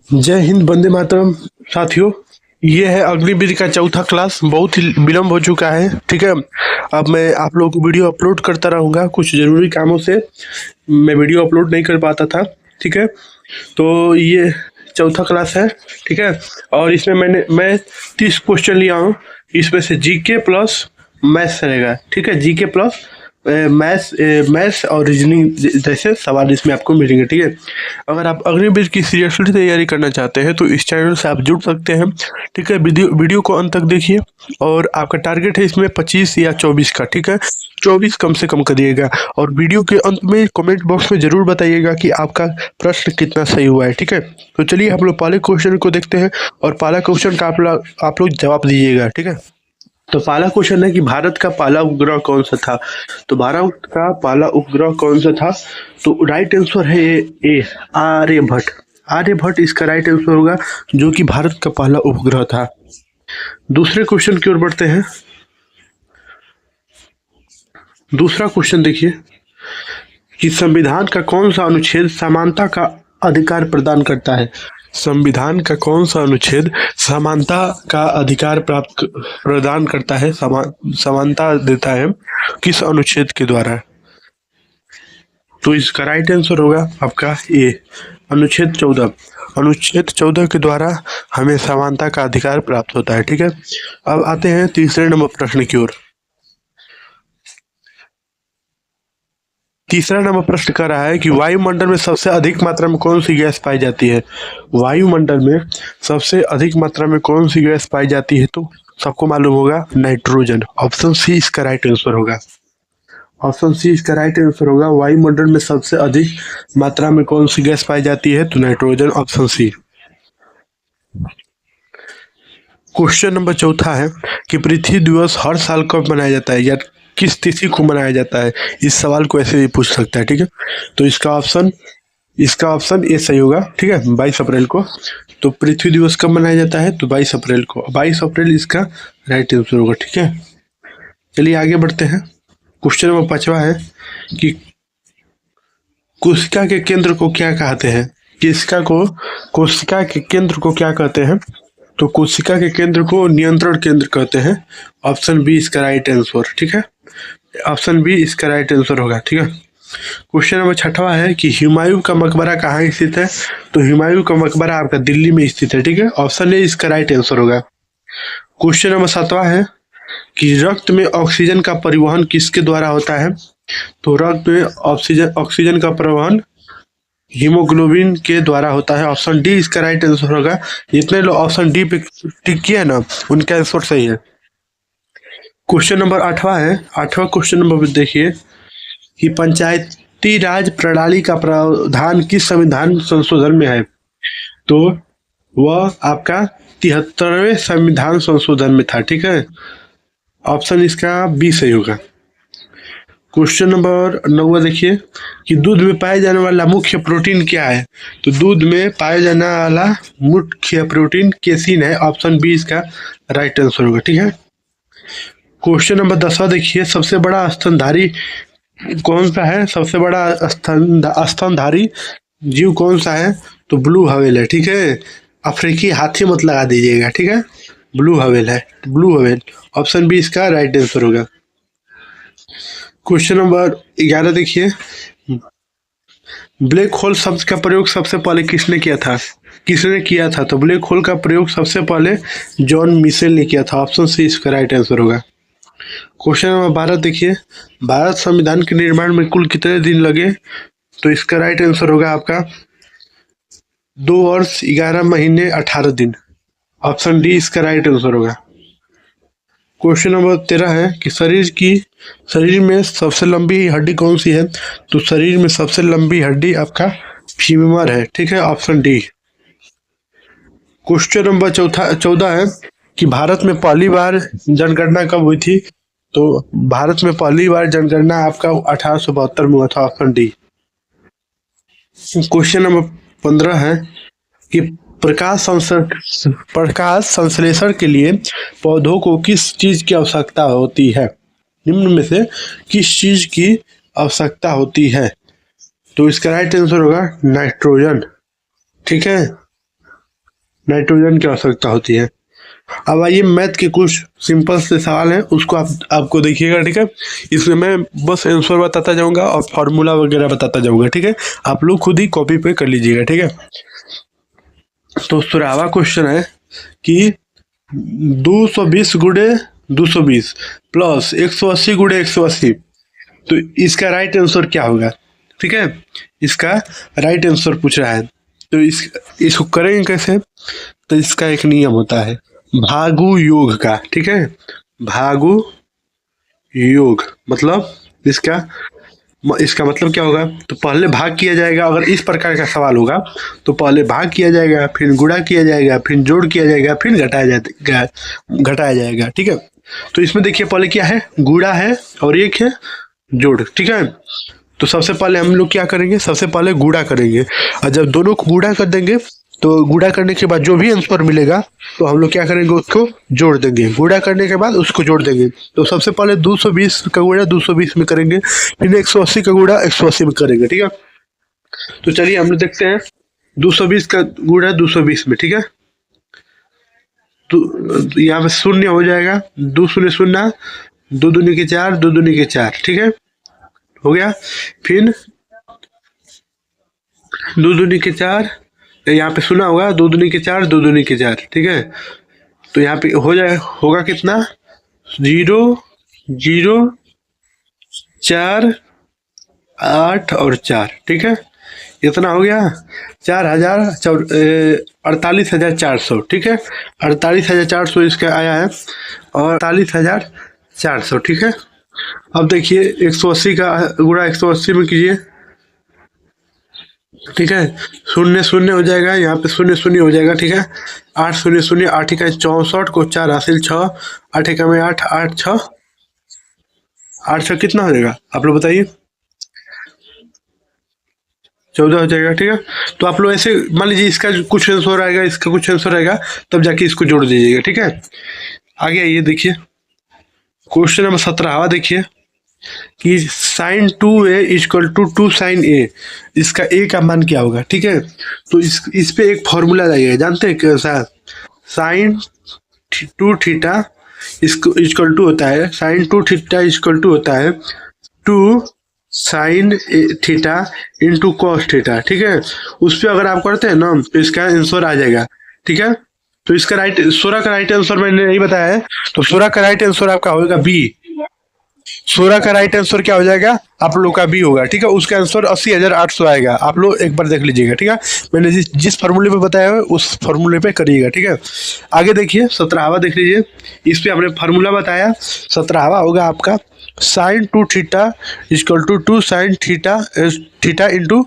जय हिंद, वंदे मातरम। साथियों, ये है अग्निवीर का चौथा क्लास। बहुत ही विलम्ब हो चुका है, ठीक है। अब मैं आप लोगों को वीडियो अपलोड करता रहूँगा। कुछ ज़रूरी कामों से मैं वीडियो अपलोड नहीं कर पाता था, ठीक है। तो ये चौथा क्लास है, ठीक है। और इसमें मैं 30 क्वेश्चन लिया हूँ। इसमें से जीके प्लस मैथ्स रहेगा, ठीक है। जीके प्लस मैथ्स और रीजनिंग जैसे सवाल इसमें आपको मिलेंगे, ठीक है। अगर आप अग्निवीर की सीरियसली तैयारी करना चाहते हैं तो इस चैनल से आप जुड़ सकते हैं, ठीक है। वीडियो को अंत तक देखिए। और आपका टारगेट है इसमें 25 या 24 का, ठीक है। 24 कम से कम करिएगा। और वीडियो के अंत में कमेंट बॉक्स में जरूर बताइएगा कि आपका प्रश्न कितना सही हुआ है, ठीक है। तो चलिए हम लोग पहले क्वेश्चन को देखते हैं और पहला क्वेश्चन का आप लोग जवाब दीजिएगा, ठीक है। तो पहला क्वेश्चन है कि भारत का पहला उपग्रह कौन सा था। तो भारत का पहला उपग्रह कौन सा था? तो राइट आंसर है ए, आर्यभट्ट। आर्यभट्ट इसका राइट आंसर होगा, जो कि भारत का पहला उपग्रह था। दूसरे क्वेश्चन की ओर बढ़ते हैं। दूसरा क्वेश्चन देखिए कि संविधान का कौन सा अनुच्छेद समानता का अधिकार प्रदान करता है। संविधान का कौन सा अनुच्छेद समानता का अधिकार प्रदान करता है, समानता देता है, किस अनुच्छेद के द्वारा? तो इसका राइट आंसर होगा आपका ए, अनुच्छेद 14। अनुच्छेद 14 के द्वारा हमें समानता का अधिकार प्राप्त होता है, ठीक है। अब आते हैं तीसरे नंबर प्रश्न की ओर। तीसरा नंबर प्रश्न कर रहा है कि वायुमंडल में सबसे अधिक मात्रा में कौन सी गैस पाई जाती है। वायुमंडल में सबसे अधिक मात्रा में कौन सी गैस पाई जाती है? तो सबको मालूम होगा, नाइट्रोजन। ऑप्शन सी इसका राइट आंसर होगा। ऑप्शन सी इसका राइट आंसर होगा। वायुमंडल में सबसे अधिक मात्रा में कौन सी गैस पाई जाती है? तो nitrogen, option C. Question number चौथा है कि पृथ्वी दिवस हर साल कब मनाया जाता है या किस तिथि को मनाया जाता है। इस सवाल को ऐसे भी पूछ सकता है, ठीक है। तो इसका ऑप्शन ए सही होगा, ठीक है। 22 अप्रैल को। तो पृथ्वी दिवस कब मनाया जाता है? तो 22 अप्रैल को। 22 अप्रैल इसका राइट आंसर होगा, ठीक है। चलिए आगे बढ़ते हैं। क्वेश्चन नंबर 5वां है कि कोशिका के केंद्र को क्या कहते हैं। कोशिका के केंद्र को क्या कहते हैं? तो कोशिका के केंद्र को नियंत्रण केंद्र कहते हैं। ऑप्शन बी इसका राइट आंसर, ठीक है। ऑप्शन बी इसका राइट आंसर होगा, ठीक है। क्वेश्चन नंबर 6वां है कि हुमायूं का मकबरा कहाँ स्थित है। तो हुमायूं का मकबरा आपका दिल्ली में स्थित है, ठीक है। ऑप्शन ए इसका राइट आंसर होगा। क्वेश्चन नंबर 7वां है कि रक्त में ऑक्सीजन का परिवहन किसके द्वारा होता है। तो रक्त में ऑक्सीजन का परिवहन हीमोग्लोबिन के द्वारा होता है। ऑप्शन डी इसका राइट आंसर होगा। जितने लोग ऑप्शन डी पे टिक किया ना, उनका आंसर सही है। क्वेश्चन नंबर 8वां है। 8वां क्वेश्चन नंबर देखिए कि पंचायती राज प्रणाली का प्रावधान किस संविधान संशोधन में है। तो वह आपका 73वें संविधान संशोधन में था, ठीक है। ऑप्शन इसका बी सही होगा। क्वेश्चन नंबर 9 देखिए कि दूध में पाया जाने वाला मुख्य प्रोटीन क्या है। तो दूध में पाया जाने वाला मुख्य प्रोटीन केसिन है। ऑप्शन बी इसका राइट आंसर होगा, ठीक है। क्वेश्चन नंबर 10 देखिए, सबसे बड़ा स्तनधारी कौन सा है। सबसे बड़ा स्तनधारी जीव कौन सा है? तो ब्लू व्हेल है, ठीक है। अफ्रीकी हाथी मत लगा दीजिएगा, ठीक है। ब्लू व्हेल है, ब्लू व्हेल। ऑप्शन बी इसका राइट आंसर होगा। क्वेश्चन नंबर 11 देखिए, ब्लैक होल शब्द का प्रयोग सबसे पहले किसने किया था? तो ब्लैक होल का प्रयोग सबसे पहले जॉन मिशेल ने किया था। ऑप्शन सी इसका राइट आंसर होगा। क्वेश्चन नंबर 12 देखिए, भारत संविधान के निर्माण में कुल कितने दिन लगे। तो इसका राइट आंसर होगा आपका 2 वर्ष 11 महीने 18 दिन। ऑप्शन डी इसका राइट आंसर होगा। क्वेश्चन नंबर 13 है कि शरीर में सबसे लंबी हड्डी कौन सी है। तो शरीर में सबसे लंबी हड्डी आपका फीमर है, ठीक है। Option D. क्वेश्चन नंबर 14 है कि भारत में पहली बार जनगणना कब हुई थी। तो भारत में पहली बार जनगणना आपका 1872 में हुआ था। Option D. क्वेश्चन नंबर 15 है कि प्रकाश संश्लेषण के लिए पौधों को किस चीज की आवश्यकता होती है। निम्न में से किस चीज की आवश्यकता होती है। तो इसका राइट आंसर होगा नाइट्रोजन, ठीक है। नाइट्रोजन की आवश्यकता होती है। अब आइए मैथ के कुछ सिंपल से सवाल हैं, उसको आपको देखिएगा, ठीक है। इसमें मैं बस आंसर बताता जाऊंगा और फॉर्मूला वगैरह बताता जाऊंगा, ठीक है। आप लोग खुद ही कॉपी पे कर लीजिएगा, ठीक है। तो 16वां क्वेश्चन है कि 220 गुणे 220 प्लस 180 गुणे 180, तो इसका राइट आंसर क्या होगा, ठीक है। इसका राइट आंसर पूछ रहा है, तो इसको करेंगे कैसे। तो इसका एक नियम होता है भागु योग का, ठीक है। भागु योग मतलब इसका मतलब क्या होगा, तो पहले भाग किया जाएगा। अगर इस प्रकार का सवाल होगा तो पहले भाग किया जाएगा, फिर गुणा किया जाएगा, फिर जोड़ किया जाएगा, फिर घटाया जाएगा, ठीक है। तो इसमें देखिए पहले क्या है, गुणा है और एक है जोड़, ठीक है। तो सबसे पहले हम लोग क्या करेंगे, सबसे पहले गुणा करेंगे, और जब दोनों को गुणा कर देंगे तो गुणा करने के बाद जो भी आंसर मिलेगा तो हम लोग क्या करेंगे, उसको जोड़ देंगे। गुणा करने के बाद उसको जोड़ देंगे। तो सबसे पहले 220 का गुणा 220 में करेंगे, फिर 180 का गुणा 180 में करेंगे, ठीक है। तो चलिए हम लोग देखते हैं 220 का गुणा 220 में, ठीक है। तो यहाँ पे शून्य हो जाएगा, 2 शून्य शून्य, 2 दूनी के 4, 2 दूनी के 4, ठीक है, हो गया। फिर 2 दूनी के 4, यहाँ पे सुना होगा 2 दूनी के 4, 2 दूनी के 4, ठीक है। तो यहाँ पे होगा कितना, 0 0 4 8 और 4, ठीक है। इतना हो गया 48,400, ठीक है। 48,400 इसका आया है, और 48,400, ठीक है। अब देखिए 180 का गुणा 180 में कीजिए, ठीक है। शून्य शून्य हो जाएगा, यहाँ पे शून्य शून्य हो जाएगा, ठीक है। 8 शून्य शून्य, 8 का 64 को 4 हासिल 6, 8 का में 8, 8 6, 8 6 कितना हो जाएगा आप लोग बताइए, 14 हो जाएगा, ठीक है। तो आप लोग ऐसे मान लीजिए इसका कुछ आंसर आएगा, इसका कुछ आंसर आएगा, तब जाके इसको जोड़ दीजिएगा, ठीक है। आगे आइए देखिए क्वेश्चन नंबर 17 देखिए कि sine 2a equal to 2 sine A, इसका ए का मान क्या होगा, ठीक है। तो इस पे एक फॉर्मूला लगाइए, जानते हैं कैसा, साइन 2 थीटा इसको इक्वल टू होता है, साइन 2 थीटा इक्वल टू होता है 2 sine theta into cos theta, ठीक है। उस पर अगर आप करते हैं ना तो इसका आंसर आ जाएगा, ठीक है। तो इसका 16 का राइट आंसर मैंने नहीं बताया है, तो 16 का राइट आंसर आपका होगा बी। 16 का राइट आंसर क्या हो जाएगा आप लोग का बी होगा, ठीक है। उसका आंसर 80,800 आएगा, आप लोग एक बार देख लीजिएगा, ठीक है। मैंने जिस फार्मूले पे बताया है उस फार्मूले पे करिएगा, ठीक है। आगे देखिए 17वां देख लीजिए, इस पे हमने फार्मूला बताया। 17वां होगा आपका sine 2 theta equal to 2 sine theta theta into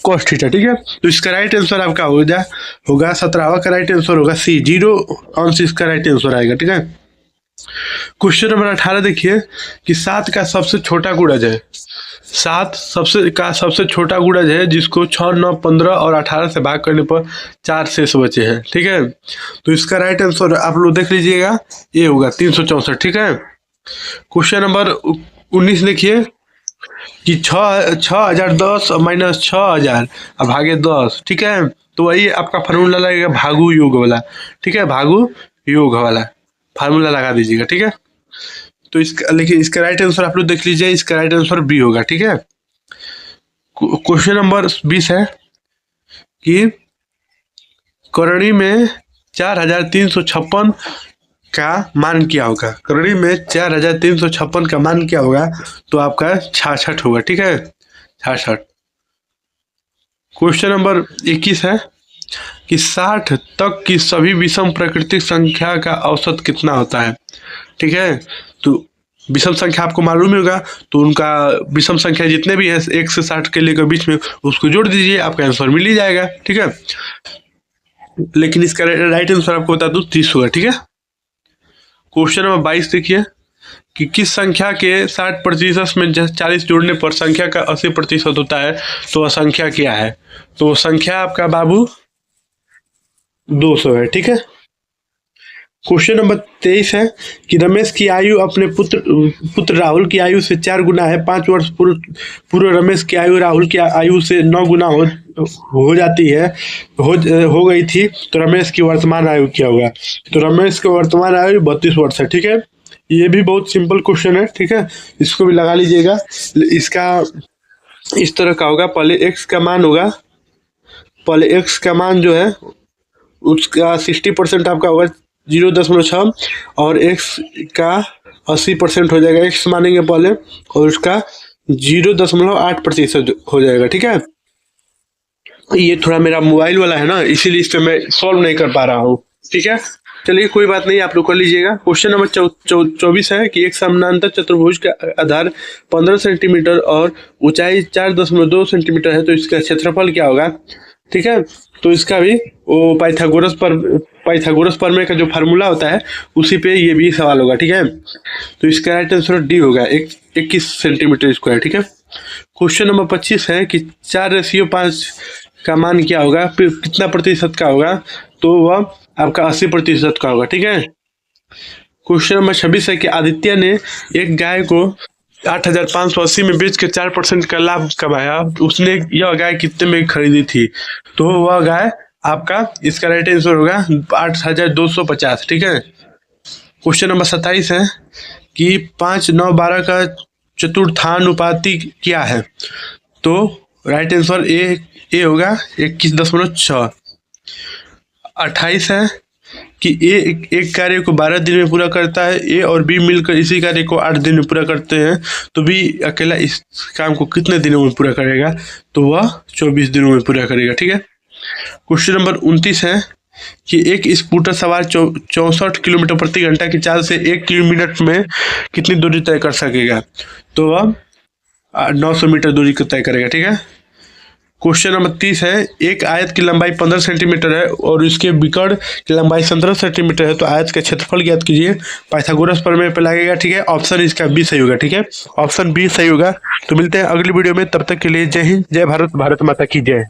cos theta, ठीक है। तो इसका राइट आंसर आपका होगा 17वां का राइट आंसर होगा सी, 0 अंश इसका राइट आंसर आएगा, ठीक है। क्वेश्चन नंबर 18 देखिए कि 7 का सबसे छोटा गुणज है, 7 सबसे छोटा गुणज है जिसको 6 9 15 और 18 से भाग करने पर 4 शेष बचे हैं, ठीक है। तो इसका राइट आंसर आप लोग देख लीजिएगा, ये होगा 364, ठीक है। क्वेश्चन नंबर 19 देखिए कि 6,010 माइनस 6,000 अब भागे 10, ठीक है। तो वही आपका फार्मूला लगेगा भागु योग वाला, ठीक है। भागु योग वाला फार्मूला लगा दीजिएगा, ठीक है। तो लेकिन इसका राइट आंसर आप लोग देख लीजिए, इसका राइट आंसर बी होगा, ठीक है। क्वेश्चन नंबर 20 है कि करणी में 4,356 का मान क्या होगा, करणी में 4,356 का मान क्या होगा, तो आपका 66 होगा, ठीक है, 66। क्वेश्चन नंबर 21 है कि 60 तक की सभी विषम प्राकृतिक संख्या का औसत कितना होता है, ठीक है। तो विषम संख्या आपको मालूम ही होगा, तो उनका विषम संख्या जितने भी है 1 से 60 के लिए बीच में उसको जोड़ दीजिए, आपका आंसर मिल ही जाएगा, ठीक है। लेकिन इसका राइट आंसर आपको बता दूं 30 होगा, ठीक है। क्वेश्चन नंबर 22 देखिए कि किस संख्या के 60% में 40 जोड़ने पर संख्या का 80% होता है, तो वह संख्या क्या है। तो संख्या आपका बाबू 200 है, ठीक है। क्वेश्चन नंबर 23 है कि रमेश की आयु अपने पुत्र राहुल की आयु से 4 गुना है। 5 वर्ष पूर्व रमेश की आयु राहुल की आयु से 9 गुना हो जाती है, हो गई थी, तो रमेश की वर्तमान आयु क्या होगा? तो रमेश की वर्तमान आयु 32 वर्ष है। ठीक है, ये भी बहुत सिंपल क्वेश्चन है। ठीक है, इसको भी लगा लीजिएगा। इसका इस तरह का होगा, पहले x का मान होगा, पहले x का मान जो है उसका 60% आपका होगा 0.6 और x का 80% हो जाएगा। x मानेंगे पहले और उसका 0.8% हो जाएगा। ठीक है, ये थोड़ा मेरा मोबाइल वाला है ना, इसीलिए इस पे मैं सॉल्व नहीं कर पा रहा हूँ। ठीक है, चलिए कोई बात नहीं, आप लोग कर लीजिएगा। क्वेश्चन नंबर 24 है कि एक समानांतर चतुर्भुज का आधार 15 सेंटीमीटर और ऊंचाई 4.2 सेंटीमीटर है, तो इसका क्षेत्रफल क्या होगा? ठीक है, तो इसका भी वो पाइथागोरस प्रमेय का जो फार्मूला होता है उसी पे ये भी सवाल होगा। ठीक है, तो इसका राइट आंसर डी होगा, 21 सेंटीमीटर स्क्वायर। ठीक है, क्वेश्चन नंबर 25 है कि 4:5 का मान क्या होगा, कितना प्रतिशत का होगा? तो वह आपका 80% का होगा। ठीक है, क्वेश्चन नंबर 26 है कि आदित्य ने एक गाय को 8,580 में बेच के 4% का लाभ कमाया। उसने यह गाय कितने में खरीदी थी? तो वह गाय आपका, इसका राइट आंसर होगा 8,250। ठीक है, क्वेश्चन नंबर 27 है कि 5, 9, 12 का चतुर्थानुपाती क्या है? तो राइट आंसर ए होगा 21.6। 28 है कि एक कार्य को 12 दिन में पूरा करता है, ए और बी मिलकर इसी कार्य को 8 दिन में पूरा करते हैं, तो बी अकेला इस काम को कितने दिनों में पूरा करेगा? तो वह 24 दिनों में पूरा करेगा। ठीक है, क्वेश्चन नंबर 29 है कि एक स्कूटर सवार 64 किलोमीटर प्रति घंटा की चाल से 1 मिनट में कितनी दूरी तय कर सकेगा? तो वह 900 मीटर दूरी को तय करेगा। ठीक है, क्वेश्चन नंबर 30 है, एक आयत की लंबाई 15 सेंटीमीटर है और इसके विकर्ण की लंबाई 17 सेंटीमीटर है, तो आयत का क्षेत्रफल ज्ञात कीजिए। पाइथागोरस प्रमेय पे लगेगा। ठीक है, ऑप्शन इसका बी सही होगा। ठीक है, ऑप्शन बी सही होगा। तो मिलते हैं अगली वीडियो में, तब तक के लिए जय हिंद, जय भारत, भारत माता की जय।